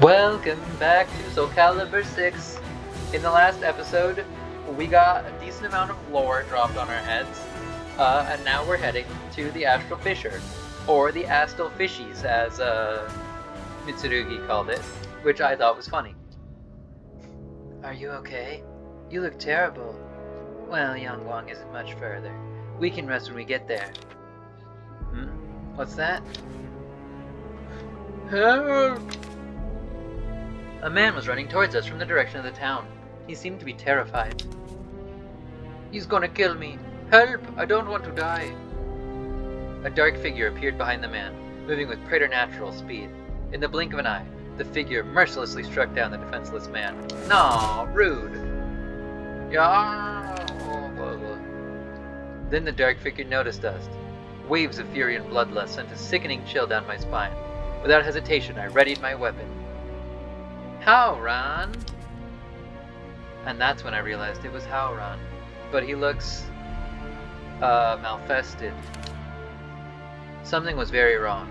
Welcome back to SOULCALIBUR 6. In the last episode, we got a decent amount of lore dropped on our heads, and now we're heading to the Astral Fissure, or the Astral Fishies, as Mitsurugi called it, which I thought was funny. Are you okay? You look terrible. Well, Yangguang isn't much further. We can rest when we get there. What's that? Help! A man was running towards us from the direction of the town. He seemed to be terrified. He's gonna kill me. Help! I don't want to die. A dark figure appeared behind the man, moving with preternatural speed. In the blink of an eye, the figure mercilessly struck down the defenseless man. No, rude. Yeah. Then the dark figure noticed us. Waves of fury and bloodlust sent a sickening chill down my spine. Without hesitation, I readied my weapon. Howran! And that's when I realized it was Howran. But he looks malfested. Something was very wrong.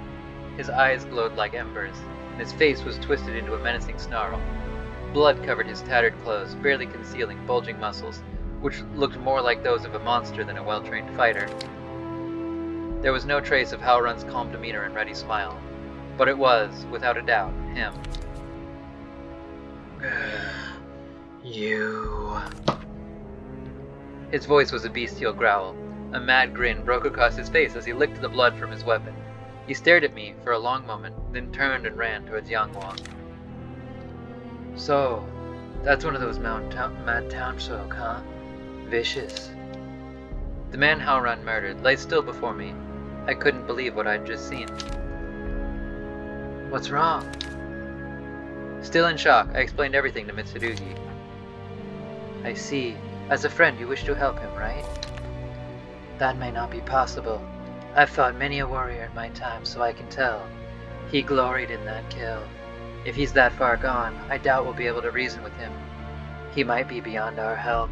His eyes glowed like embers, and his face was twisted into a menacing snarl. Blood covered his tattered clothes, barely concealing bulging muscles, which looked more like those of a monster than a well-trained fighter. There was no trace of Howran's calm demeanor and ready smile, but it was, without a doubt, him. You... His voice was a bestial growl. A mad grin broke across his face as he licked the blood from his weapon. He stared at me for a long moment, then turned and ran towards Yangguang. So, that's one of those mad townsfolk, huh? Vicious. The man Howran murdered lay still before me. I couldn't believe what I'd just seen. What's wrong? Still in shock, I explained everything to Mitsurugi. I see. As a friend, you wish to help him, right? That may not be possible. I've fought many a warrior in my time, so I can tell. He gloried in that kill. If he's that far gone, I doubt we'll be able to reason with him. He might be beyond our help.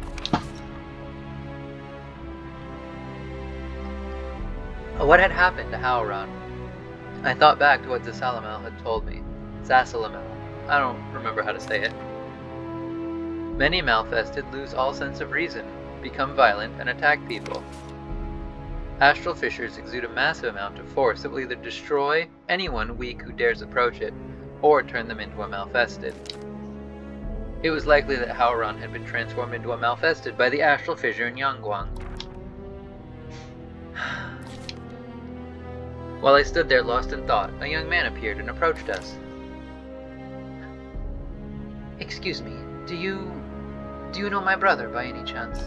What had happened to Howran? I thought back to what Zasalamel had told me. Zasalamel. I don't remember how to say it. Many malfested lose all sense of reason, become violent, and attack people. Astral fissures exude a massive amount of force that will either destroy anyone weak who dares approach it, or turn them into a malfested. It was likely that Howran had been transformed into a malfested by the astral fissure in Yangguang. While I stood there lost in thought, a young man appeared and approached us. Excuse me, do you know my brother by any chance?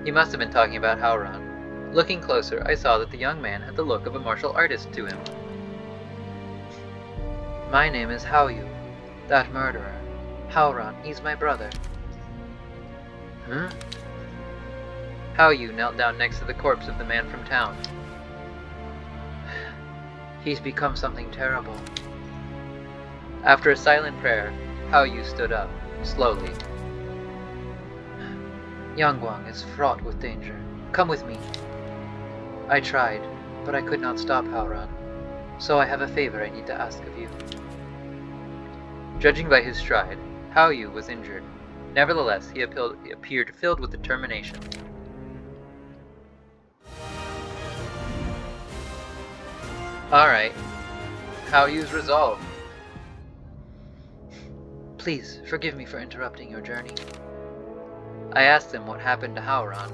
He must have been talking about Howran. Looking closer, I saw that the young man had the look of a martial artist to him. My name is Haoyu, that murderer. Howran, he's my brother. Haoyu knelt down next to the corpse of the man from town. He's become something terrible. After a silent prayer, Haoyu stood up, slowly. Yangguang is fraught with danger. Come with me. I tried, but I could not stop Howran, so I have a favor I need to ask of you. Judging by his stride, Haoyu was injured. Nevertheless, he appeared filled with determination. Alright. Haoyu's resolve. Please, forgive me for interrupting your journey. I asked him what happened to Howran.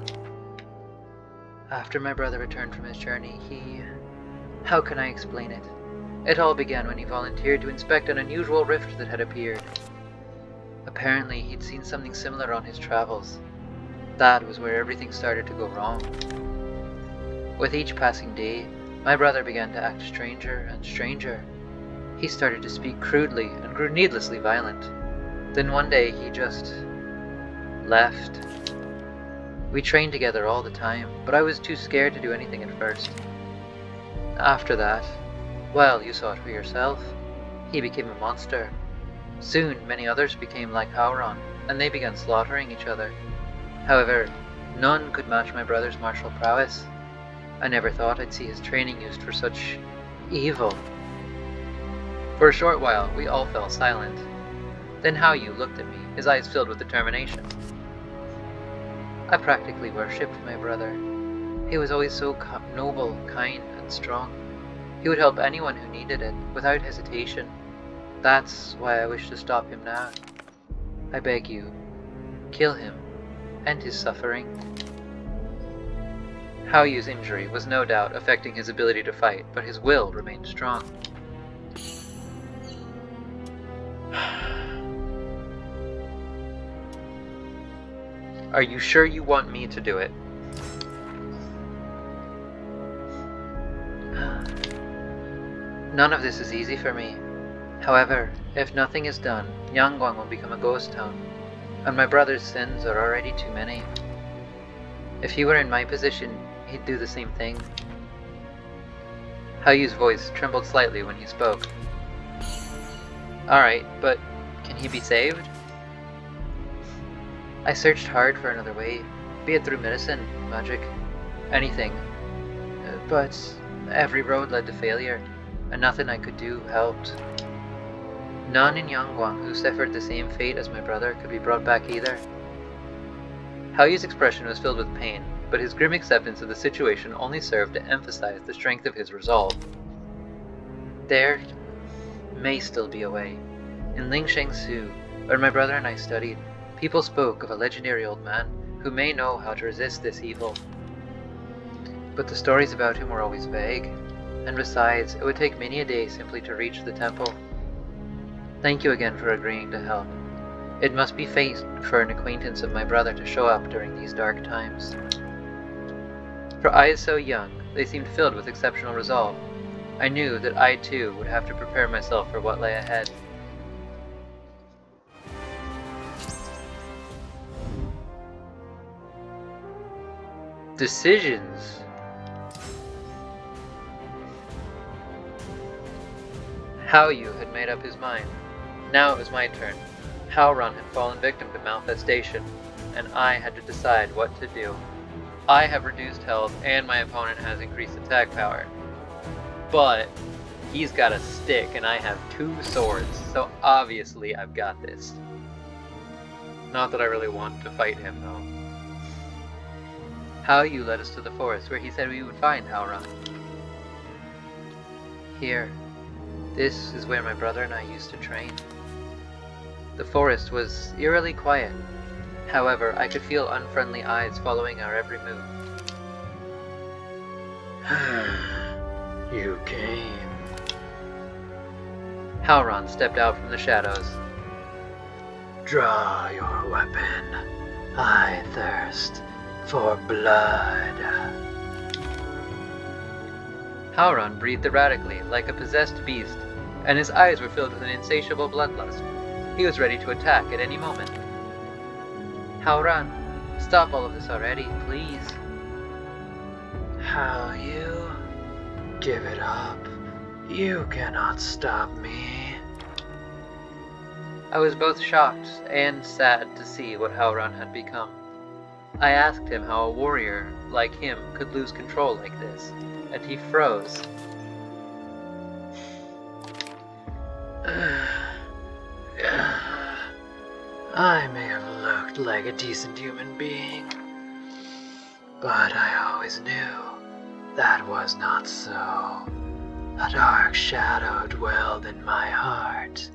After my brother returned from his journey, how can I explain it? It all began when he volunteered to inspect an unusual rift that had appeared. Apparently, he'd seen something similar on his travels. That was where everything started to go wrong. With each passing day, my brother began to act stranger and stranger. He started to speak crudely and grew needlessly violent. Then one day he just left. We trained together all the time, but I was too scared to do anything at first. After that, well, you saw it for yourself. He became a monster. Soon, many others became like Howran, and they began slaughtering each other. However, none could match my brother's martial prowess. I never thought I'd see his training used for such evil. For a short while, we all fell silent. Then Hao Yu looked at me, his eyes filled with determination. I practically worshipped my brother. He was always so noble, kind, and strong. He would help anyone who needed it, without hesitation. That's why I wish to stop him now. I beg you, kill him, end his suffering. Hao Yu's injury was no doubt affecting his ability to fight, but his will remained strong. Are you sure you want me to do it? None of this is easy for me. However, if nothing is done, Yangguang will become a ghost town, and my brother's sins are already too many. If he were in my position, he'd do the same thing. Hao Yu's voice trembled slightly when he spoke. Alright, but can he be saved? I searched hard for another way, be it through medicine, magic, anything. But every road led to failure, and nothing I could do helped. None in Yangguang who suffered the same fate as my brother could be brought back either. Hao Yu's expression was filled with pain, but his grim acceptance of the situation only served to emphasize the strength of his resolve. There may still be a way. In Lingshengsu, where my brother and I studied, people spoke of a legendary old man who may know how to resist this evil. But the stories about him were always vague, and besides, it would take many a day simply to reach the temple. Thank you again for agreeing to help. It must be fate for an acquaintance of my brother to show up during these dark times. For eyes so young, they seemed filled with exceptional resolve. I knew that I too would have to prepare myself for what lay ahead. Decisions. Hao Yu had made up his mind. Now it was my turn. Haoran had fallen victim to malfestation, and I had to decide what to do. I have reduced health, and my opponent has increased attack power. But he's got a stick, and I have 2 swords, so obviously I've got this. Not that I really want to fight him, though. Hao Yu led us to the forest, where he said we would find Haoran. Here. This is where my brother and I used to train. The forest was eerily quiet. However, I could feel unfriendly eyes following our every move. You came. Haoran stepped out from the shadows. Draw your weapon. I thirst for blood. Haoran breathed erratically, like a possessed beast, and his eyes were filled with an insatiable bloodlust. He was ready to attack at any moment. Haoran, stop all of this already, please. How you? Give it up. You cannot stop me. I was both shocked and sad to see what Haoran had become. I asked him how a warrior like him could lose control like this, and he froze. I may have looked like a decent human being, but I always knew that was not so. A dark shadow dwelled in my heart.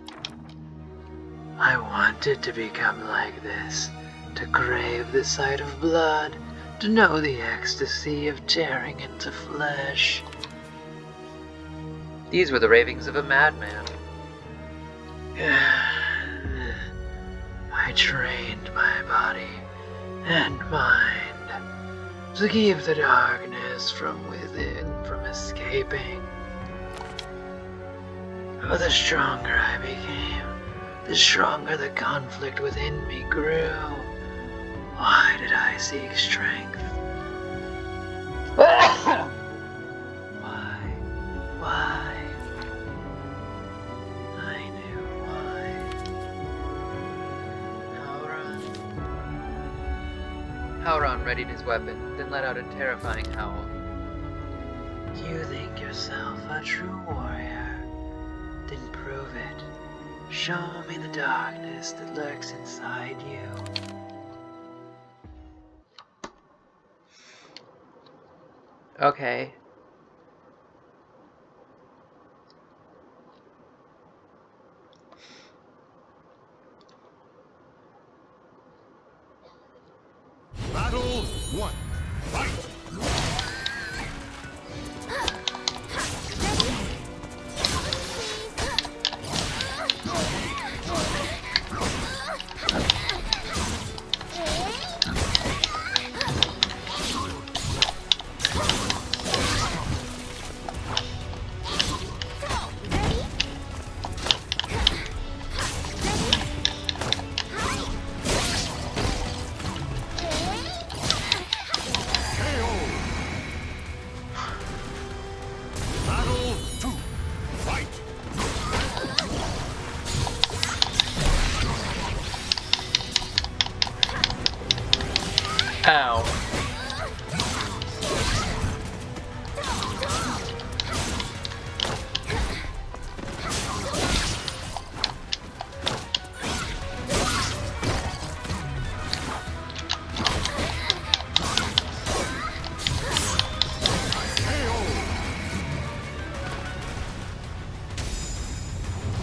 I wanted to become like this, to crave the sight of blood, to know the ecstasy of tearing into flesh. These were the ravings of a madman. I trained my body and mind to keep the darkness from within from escaping. But the stronger I became, the stronger the conflict within me grew. Why did I seek strength? Why? I knew why. Haoran readied his weapon, then let out a terrifying howl. You think yourself a true warrior? Then prove show me the darkness that lurks inside you. Okay. Battle 1. Fight! Ow.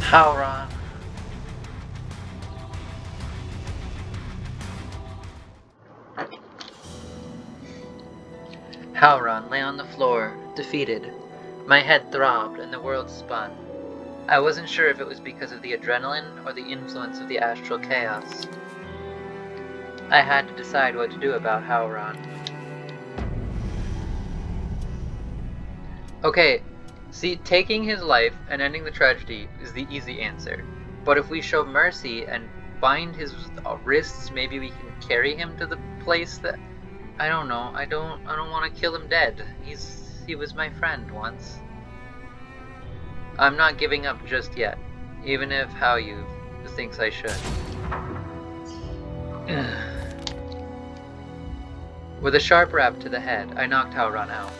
Howron. Howron lay on the floor, defeated. My head throbbed and the world spun. I wasn't sure if it was because of the adrenaline or the influence of the astral chaos. I had to decide what to do about Howron. Okay, see, taking his life and ending the tragedy is the easy answer. But if we show mercy and bind his wrists, maybe we can carry him to the place that... I don't know. I don't want to kill him dead. He was my friend once. I'm not giving up just yet, even if Howyu thinks I should. With a sharp rap to the head, I knocked Howron out.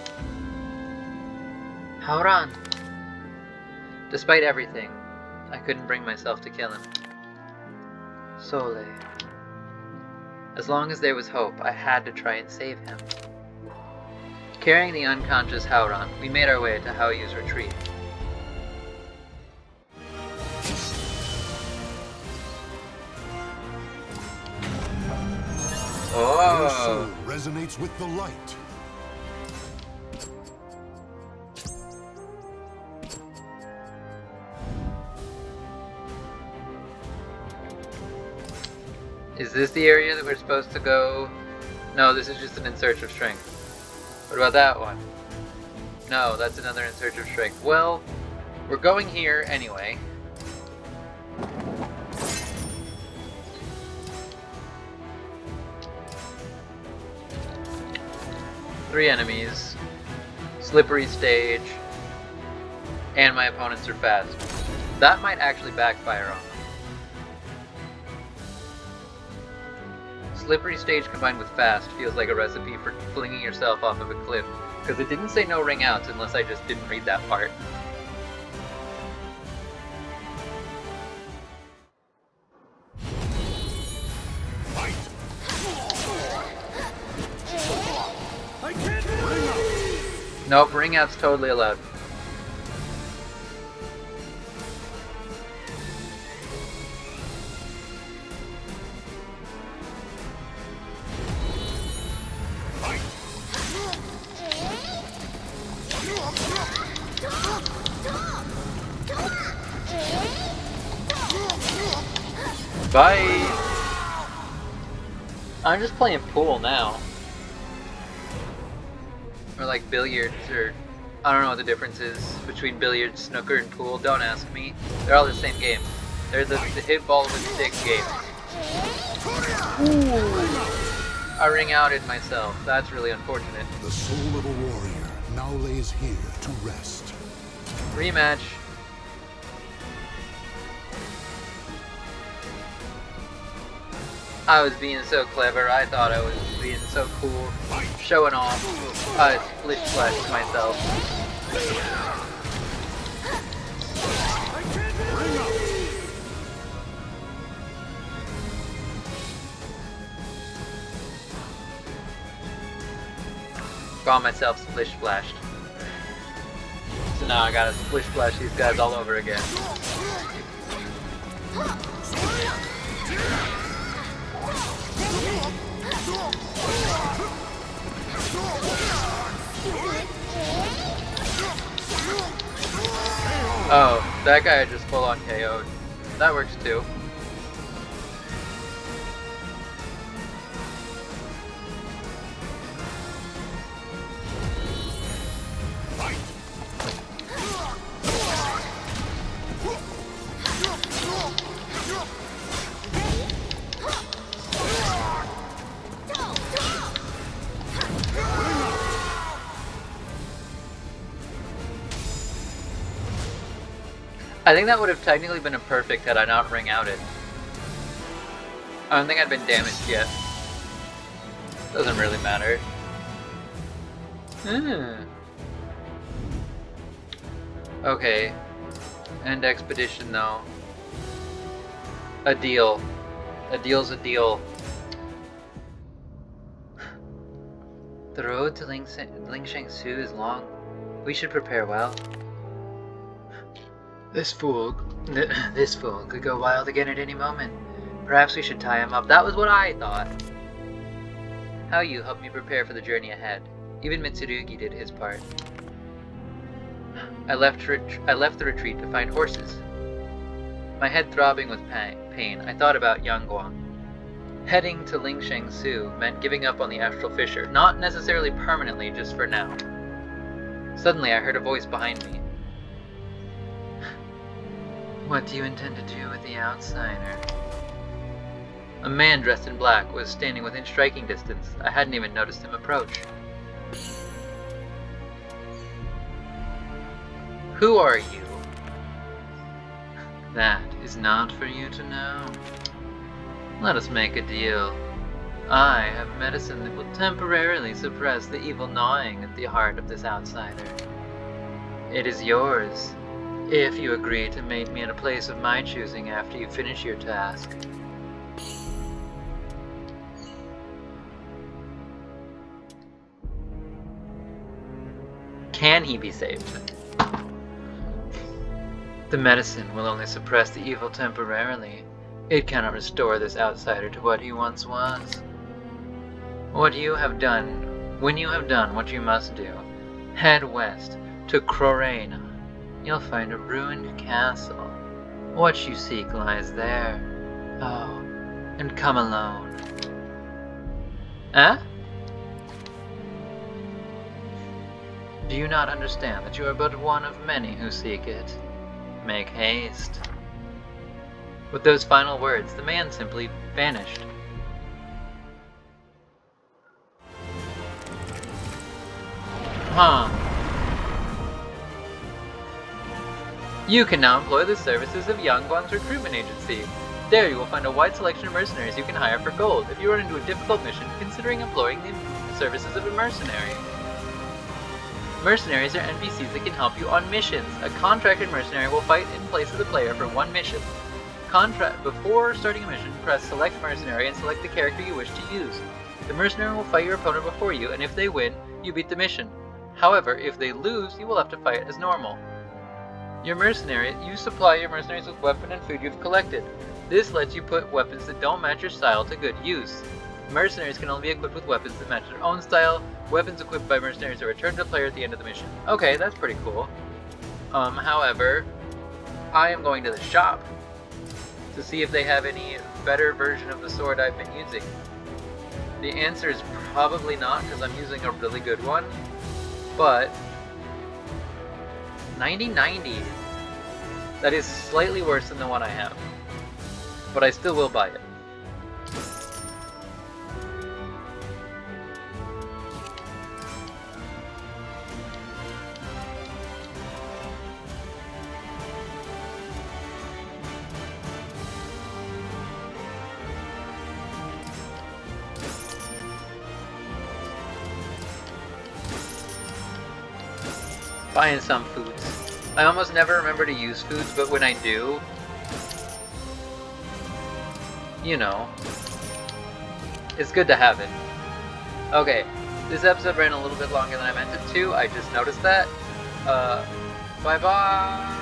Howron! Despite everything, I couldn't bring myself to kill him. Sóley. As long as there was hope, I had to try and save him. Carrying the unconscious Howron, we made our way to Haoyu's retreat. Your soul resonates with the light. Is this the area that we're supposed to go? No, this is just an In Search of Strength. What about that one? No, that's another In Search of Strength. Well, we're going here anyway. Three enemies, slippery stage, and my opponents are fast. That might actually backfire on them. Slippery stage combined with fast feels like a recipe for flinging yourself off of a cliff, because it didn't say no ring outs unless I just didn't read that part. Nope, ring out's totally allowed. Bye! I'm just playing pool now. Or like billiards, or I don't know what the difference is between billiards, snooker, and pool. Don't ask me. They're all the same game. They're the hit ball with stick game. Ooh. I ring outed myself. That's really unfortunate. The soul of a warrior now lays here to rest. Rematch. I was being so clever. I thought I was being so cool. Showing off. I splish splashed myself. Got myself splish splashed. So now I gotta splish splash these guys all over again. Oh, that guy I just full on KO'd. That works too. I think that would have technically been a perfect had I not ring out it. I don't think I'd been damaged yet. Doesn't really matter. Okay. End expedition though. A deal. A deal's a deal. The road to Lingsheng Su is long. We should prepare well. This fool could go wild again at any moment. Perhaps we should tie him up. That was what I thought. How you helped me prepare for the journey ahead. Even Mitsurugi did his part. I left the retreat to find horses. My head throbbing with pain, I thought about Yangguang. Heading to Lingsheng Su meant giving up on the astral fissure, not necessarily permanently, just for now. Suddenly I heard a voice behind me. What do you intend to do with the outsider? A man dressed in black was standing within striking distance. I hadn't even noticed him approach. Who are you? That is not for you to know. Let us make a deal. I have medicine that will temporarily suppress the evil gnawing at the heart of this outsider. It is yours, if you agree to meet me at a place of my choosing after you finish your task. Can he be saved? The medicine will only suppress the evil temporarily. It cannot restore this outsider to what he once was. When you have done what you must do, head west to Croraina. You'll find a ruined castle. What you seek lies there. Oh, and come alone. Eh? Do you not understand that you are but one of many who seek it? Make haste. With those final words, the man simply vanished. Huh. You can now employ the services of Yangguang's recruitment agency. There you will find a wide selection of mercenaries you can hire for gold. If you run into a difficult mission, considering employing the services of a mercenary. Mercenaries are NPCs that can help you on missions. A contracted mercenary will fight in place of the player for one mission. Before starting a mission, press Select Mercenary and select the character you wish to use. The mercenary will fight your opponent before you, and if they win, you beat the mission. However, if they lose, you will have to fight as normal. You supply your mercenaries with weapon and food you've collected. This lets you put weapons that don't match your style to good use. Mercenaries can only be equipped with weapons that match their own style. Weapons equipped by mercenaries are returned to the player at the end of the mission. Okay, that's pretty cool. However, I am going to the shop to see if they have any better version of the sword I've been using. The answer is probably not, because I'm using a really good one, but 9090. That is slightly worse than the one I have, but I still will buy it. Buying some foods. I almost never remember to use foods, but when I do, you know, it's good to have it. Okay, This episode ran a little bit longer than I meant it to. I just noticed that. Bye bye.